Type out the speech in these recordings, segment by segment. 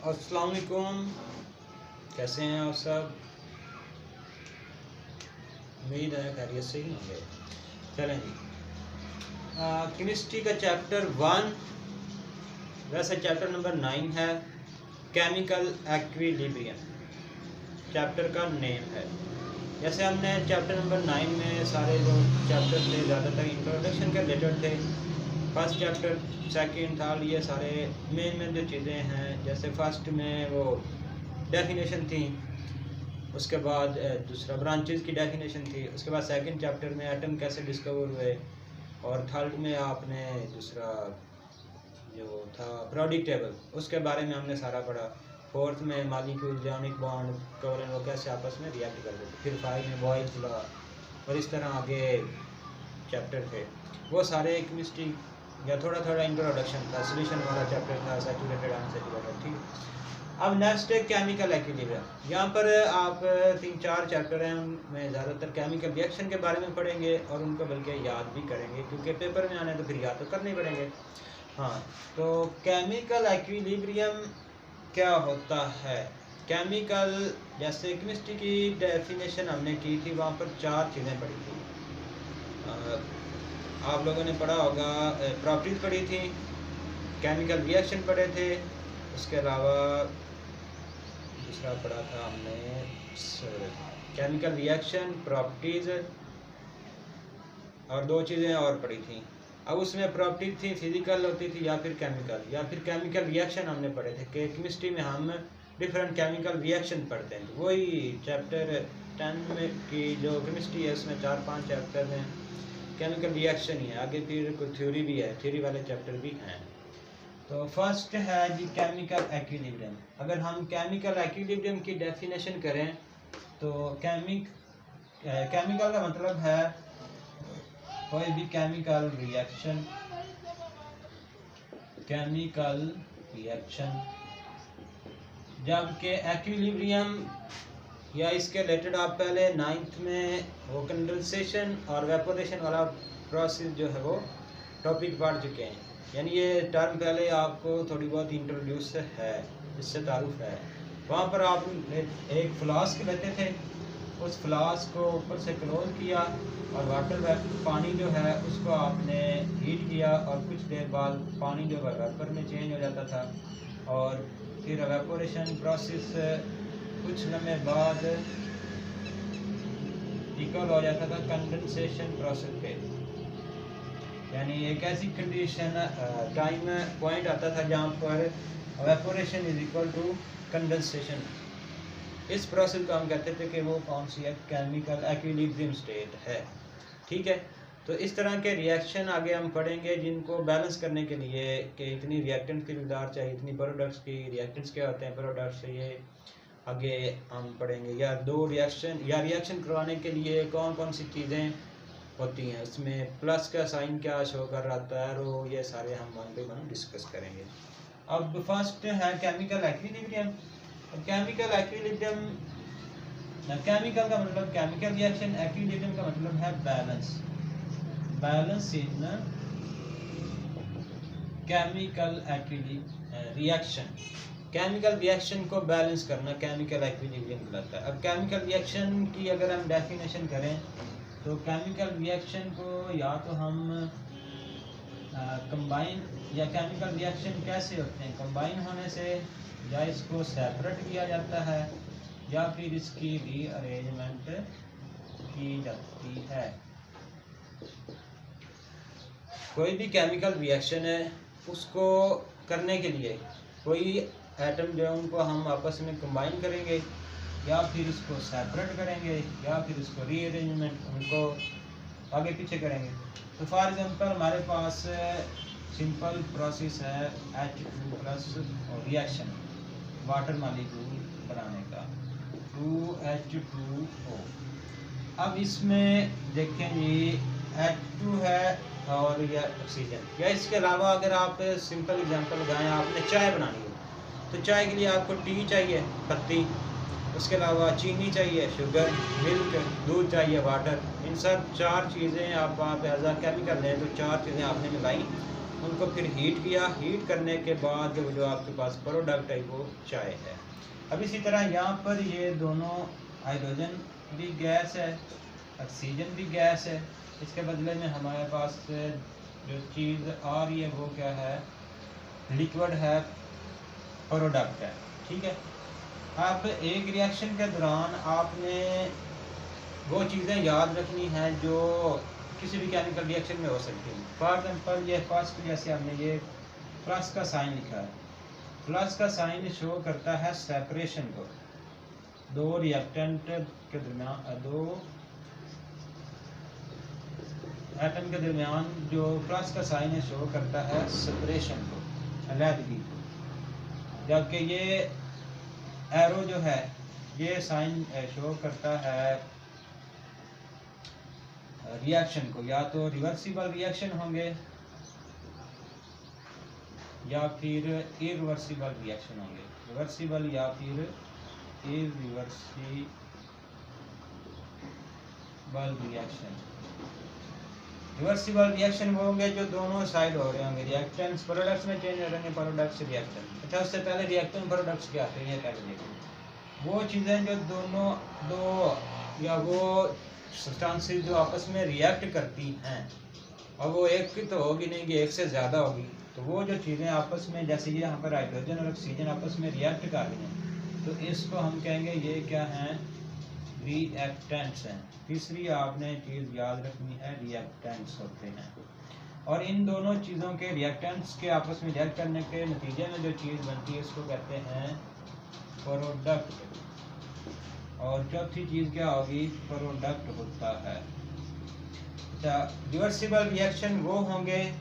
अस्सलाम वालेकुम, कैसे हैं आप सब? उम्मीद है खैरियत से ही होंगे। चलें जी, केमिस्ट्री का चैप्टर 1, वैसे चैप्टर नंबर 9 है, केमिकल एक्विलिब्रियम चैप्टर का नेम है। जैसे हमने चैप्टर नंबर 9 में सारे जो चैप्टर थे ज़्यादातर इंट्रोडक्शन के रिलेटेड थे। फर्स्ट चैप्टर, सेकंड, थर्ड, ये सारे मेन जो चीज़ें हैं, जैसे फर्स्ट में वो डेफिनेशन थी, उसके बाद दूसरा ब्रांचेस की डेफिनेशन थी, उसके बाद सेकंड चैप्टर में एटम कैसे डिस्कवर हुए, और थर्ड में आपने दूसरा जो था पीरियोडिक टेबल, उसके बारे में हमने सारा पढ़ा। फोर्थ में मॉलिक्यूल, जॉनिक बॉन्ड, कोवलेंट, वो कैसे आपस में रिएक्ट करते थे। फिर 5 में बॉयल्स लॉ, और इस तरह आगे चैप्टर थे वो सारे केमिस्ट्री या थोड़ा थोड़ा इंट्रोडक्शन था। सोल्यूशन वाला चैप्टर था, सैचुरेटेड अनसैचुरेटेड। ठीक है, अब नेक्स्ट है केमिकल एक्विलिब्रियम। यहाँ पर आप 3-4 चैप्टर हैं, उनमें ज़्यादातर केमिकल रिएक्शन के बारे में पढ़ेंगे और उनको बल्कि याद भी करेंगे, क्योंकि पेपर में आने तो फिर याद तो करने ही पड़ेंगे। हाँ, तो केमिकल एक्विलिब्रियम क्या होता है? केमिकल, जैसे केमिस्ट्री की डेफिनेशन हमने की थी, वहाँ पर 4 चीज़ें पढ़ी थी। आप लोगों ने पढ़ा होगा, प्रॉपर्टीज पढ़ी थी, केमिकल रिएक्शन पढ़े थे, उसके अलावा दूसरा पढ़ा था हमने केमिकल रिएक्शन, प्रॉपर्टीज, और 2 चीज़ें और पढ़ी थी। अब उसमें प्रॉपर्टीज थी, फिजिकल होती थी या फिर केमिकल रिएक्शन हमने पढ़े थे कि केमिस्ट्री में हम डिफरेंट केमिकल रिएक्शन पढ़ते हैं। तो वही चैप्टर 10 में की जो केमिस्ट्री है, उसमें 4-5 चैप्टर में केमिकल रिएक्शन ही है। आगे फिर कोई थ्योरी भी है, थ्योरी वाले चैप्टर भी हैं। तो फर्स्ट है जी केमिकल एक्विलिब्रियम। अगर हम केमिकल एक्विलिब्रियम की डेफिनेशन करें तो केमिकल का मतलब है कोई भी केमिकल रिएक्शन, जबकि एक्विलिब्रियम या इसके रिलेटेड आप पहले 9th में वो कंडेंसेशन और वेपोरेशन वाला प्रोसेस जो है वो टॉपिक पढ़ चुके हैं। यानी ये टर्म पहले आपको थोड़ी बहुत इंट्रोड्यूस है, इससे तारुफ है। वहाँ पर आप एक फ्लास्क लेते थे, उस फ्लास्क को ऊपर से क्लोज किया और पानी जो है उसको आपने हीट किया, और कुछ देर बाद पानी जो है वेपर में चेंज हो जाता था, और फिर वेपोरेशन प्रोसेस कुछ लम्हे बाद इक्वल हो जाता था कंडेंसेशन प्रोसेस पे। यानी एक ऐसी कंडीशन टाइम पॉइंट आता था जहाँ पर evaporation is equal to condensation. इस प्रोसेस को हम कहते थे कि वो कौन सी है, केमिकल एक्विलिब्रियम स्टेट है। ठीक है, तो इस तरह के रिएक्शन आगे हम पढ़ेंगे, जिनको बैलेंस करने के लिए कि इतनी रिएक्टेंट की मिकदार चाहिए, इतनी प्रोडक्ट्स की, रिएक्टेंट्स क्या होते हैं प्रोडक्ट्स, ये आगे हम पढ़ेंगे। या रिएक्शन करवाने के लिए कौन कौन सी चीज़ें होती हैं, उसमें प्लस का साइन क्या शो कर रहा है, वो ये सारे हम वन बाय वन डिस्कस करेंगे। अब फर्स्ट है chemical equilibrium. Chemical equilibrium, chemical का मतलब केमिकल रिएक्शन, एक्विलिब्रियम का मतलब है बैलेंस इन केमिकल रिएक्शन। केमिकल रिएक्शन को बैलेंस करना केमिकल एक्विलिब्रियम कहलाता है। अब केमिकल रिएक्शन की अगर हम डेफिनेशन करें तो केमिकल रिएक्शन को या तो हम कंबाइन, या केमिकल रिएक्शन कैसे होते हैं, कंबाइन होने से, या इसको सेपरेट किया जाता है, या फिर इसकी रीअरेंजमेंट की जाती है। कोई भी केमिकल रिएक्शन है, उसको करने के लिए कोई एटम जो है उनको हम आपस में कंबाइन करेंगे, या फिर इसको सेपरेट करेंगे, या फिर इसको रीअरेंजमेंट, उनको आगे पीछे करेंगे। तो फॉर एग्जांपल हमारे पास सिंपल प्रोसेस है H2+ रिएक्शन वाटर मॉलिक्यूल बनाने का, 2H2O। अब इसमें देखें जी, H2 है और यह ऑक्सीजन, या इसके अलावा अगर आप सिंपल एग्जांपल लगाएं, आपने चाय बनानी है तो चाय के लिए आपको टी चाहिए, पत्ती, उसके अलावा चीनी चाहिए, शुगर, मिल्क, दूध चाहिए, वाटर। इन सब 4 चीज़ें आप एज आ केमिकल लें तो 4 चीज़ें आपने मिलाई उनको फिर हीट किया, हीट करने के बाद जो आपके पास प्रोडक्ट है वो चाय है। अब इसी तरह यहाँ पर ये दोनों हाइड्रोजन भी गैस है, ऑक्सीजन भी गैस है, इसके बदले में हमारे पास जो चीज़ आ रही है वो क्या है, लिक्विड है, प्रोडक्ट है। ठीक है। अब एक रिएक्शन के दौरान आपने वो चीज़ें याद रखनी हैं जो किसी भी केमिकल रिएक्शन में हो सकती हैं। फॉर एग्जांपल ये फर्स्ट, जैसे हमने ये प्लस का साइन लिखा है, प्लस का साइन शो करता है सेपरेशन को, दो रिएक्टेंट के दरमियान, दो एटम के दरमियान जो प्लस का साइन है शो करता है सेपरेशन को, अलहदगी को, जबकि ये एरो जो है ये साइन शो करता है रिएक्शन को, या तो रिवर्सिबल रिएक्शन होंगे या फिर इरिवर्सिबल रिएक्शन होंगे, रिवर्सिबल या फिर इरिवर्सिबल रिएक्शन। रिवर्सिबल रिएक्शन वो होंगे जो दोनों साइड हो रहे होंगे, रिएक्टेंट्स प्रोडक्ट्स में चेंज हो रहे हैं, प्रोडक्ट्स रिएक्टेंट। अच्छा, उससे पहले रिएक्टेंट प्रोडक्ट्स क्या आते हैं पहले देखें। वो चीज़ें जो दोनों दो या वो सब्सटेंसेस जो आपस में रिएक्ट करती हैं, और वो एक की तो होगी नहीं कि एक से ज़्यादा होगी, तो वो जो चीज़ें आपस में, जैसे ये यहाँ पर हाइड्रोजन और ऑक्सीजन आपस में रिएक्ट कर रही हैं, तो इसको हम कहेंगे ये क्या हैं, रिएक्टेंट्स हैं। तीसरी आपने चीज़ याद रखनी है, रिएक्टेंट्स होते हैं। और इन दोनों चीज़ों के रिएक्टेंट्स के आपस में रिएक्ट करने के नतीजे में जो चीज़ बनती है इसको कहते हैं प्रोडक्ट। और चौथी चीज़ क्या होगी, प्रोडक्ट होता है। अच्छा, रिवर्सिबल रिएक्शन वो होंगे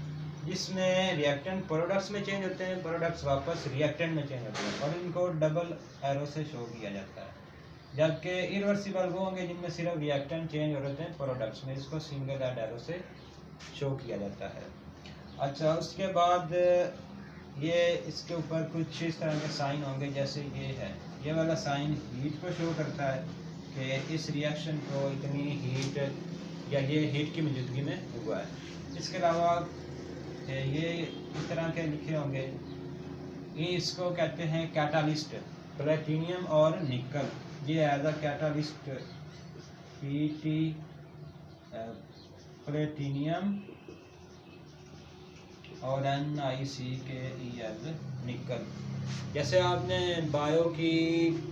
जिसमें रिएक्टेंट प्रोडक्ट्स में चेंज होते हैं, प्रोडक्ट्स वापस रिएक्टेंट में चेंज होते हैं, और इनको डबल एरो से शो किया जाता है। जबकि इरिवर्सिबल वो होंगे जिनमें सिर्फ रिएक्टेंट चेंज हो रहे हैं प्रोडक्ट्स में, इसको सिंगल एरो से शो किया जाता है। अच्छा, उसके बाद ये इसके ऊपर कुछ इस तरह के साइन होंगे, जैसे ये है, ये वाला साइन हीट को शो करता है कि इस रिएक्शन को इतनी हीट, या ये हीट की मौजूदगी में हुआ है। इसके अलावा ये इस तरह के लिखे होंगे, ये इसको कहते हैं कैटालिस्ट, प्लेटिनियम और निकल, ये as a catalyst, Pt platinum और NiCl निकल। जैसे आपने बायो की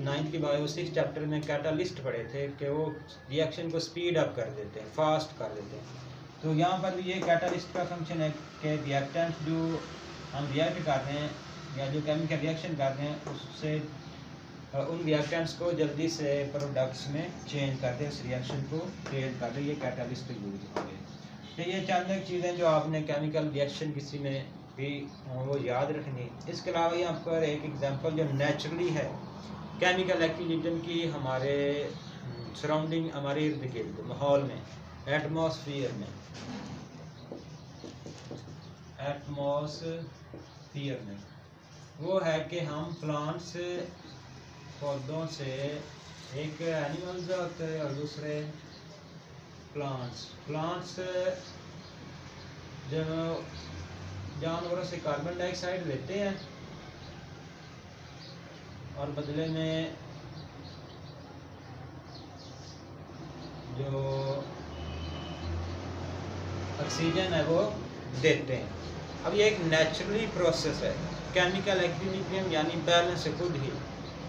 9th की बायो 6 चैप्टर में कैटालिस्ट पढ़े थे कि वो रिएक्शन को स्पीड अप कर देते हैं, फास्ट कर देते हैं, तो यहाँ पर भी ये कैटालिस्ट का फंक्शन है कि रिएक्टेंट जो हम रिएक्ट कर रहे हैं या जो केमिकल रिएक्शन कर रहे हैं उससे उन रिएक्टेंट्स को जल्दी से प्रोडक्ट्स में चेंज कर दे, उस रिएक्शन को चेंज कर दे, ये कैटालिस्ट यूज होंगे। तो ये चंद चीज़ें जो आपने केमिकल रिएक्शन किसी में भी वो याद रखनी। इसके अलावा यहाँ पर एक एग्जांपल जो नेचुरली है केमिकल एक्टिविटी की हमारे सराउंडिंग, हमारे इर्द गिर्द माहौल में, एटमॉस्फेयर में, वो है कि हम प्लांट्स, पौधों से, एक एनिमल्स होते हैं और दूसरे प्लांट्स जो जानवरों से कार्बन डाइऑक्साइड लेते हैं और बदले में जो ऑक्सीजन है वो देते हैं। अब ये एक नेचुरली प्रोसेस है, केमिकल एक्विलिब्रियम यानी बैलेंस से खुद ही,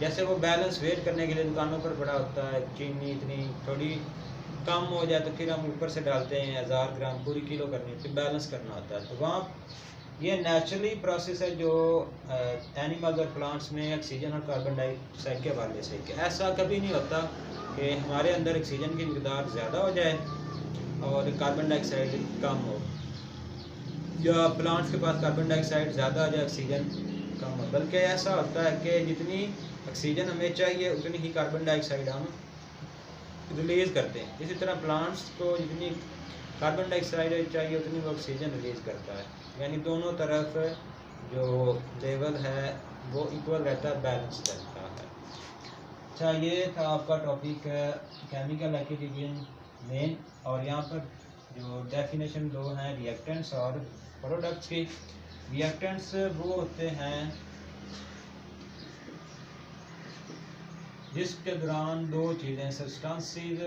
जैसे वो बैलेंस वेट करने के लिए दुकानों पर पड़ा होता है, चीनी इतनी थोड़ी कम हो जाए तो फिर हम ऊपर से डालते हैं 1000 ग्राम, पूरी किलो करनी है, फिर बैलेंस करना होता है। तो वहाँ ये नेचुरली प्रोसेस है जो एनिमल्स और प्लांट्स में ऑक्सीजन और कार्बन डाइऑक्साइड के हवाले से, कि ऐसा कभी नहीं होता कि हमारे अंदर ऑक्सीजन की मिकदार ज़्यादा हो जाए और कार्बन डाइऑक्साइड कम हो, या प्लांट्स के पास कार्बन डाइऑक्साइड ज़्यादा आ जाए, ऑक्सीजन कम हो, बल्कि ऐसा होता है कि जितनी ऑक्सीजन हमें चाहिए उतनी ही कार्बन डाइऑक्साइड हम रिलीज़ करते हैं। इसी तरह प्लांट्स को जितनी कार्बन डाइऑक्साइड चाहिए उतनी वो ऑक्सीजन रिलीज़ करता है, यानी दोनों तरफ जो लेवल है वो इक्वल रहता है, बैलेंस रहता है। अच्छा, ये था आपका टॉपिक केमिकल एक्टिविटी मेन, और यहाँ पर जो डेफिनेशन दो हैं रिएक्टेंट्स और प्रोडक्ट्स की। रिएक्टेंट्स वो होते हैं जिसके दौरान दो चीज़ें सब्सटेंसेस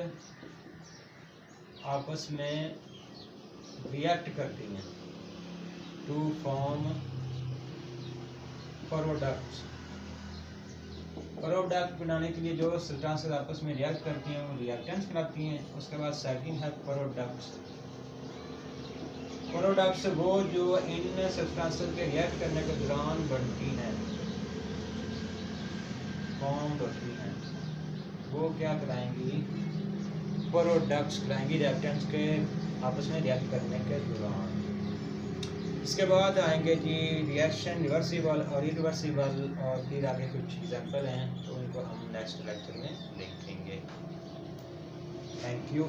आपस में रिएक्ट करती हैं टू फॉर्म प्रोडक्ट्स। प्रोडक्ट बनाने के लिए जो सब्सटेंसेस आपस में रिएक्ट करती हैं वो रिएक्टेंट्स बनाती हैं। उसके बाद सेकंड है प्रोडक्ट्स। प्रोडक्ट्स वो जो इन सब्सटेंसेस के रिएक्ट करने के दौरान बनती हैं, फॉर्म होती हैं, वो क्या कराएंगी, प्रोडक्ट्स कराएंगी रिएक्टेंट्स के आपस में रिएक्ट करने के दौरान। इसके बाद आएंगे जी रिएक्शन रिवर्सिबल और इरिवर्सिबल, और फिर आगे कुछ एग्जाम्पल हैं तो उनको हम नेक्स्ट लेक्चर में देखेंगे। Thank you.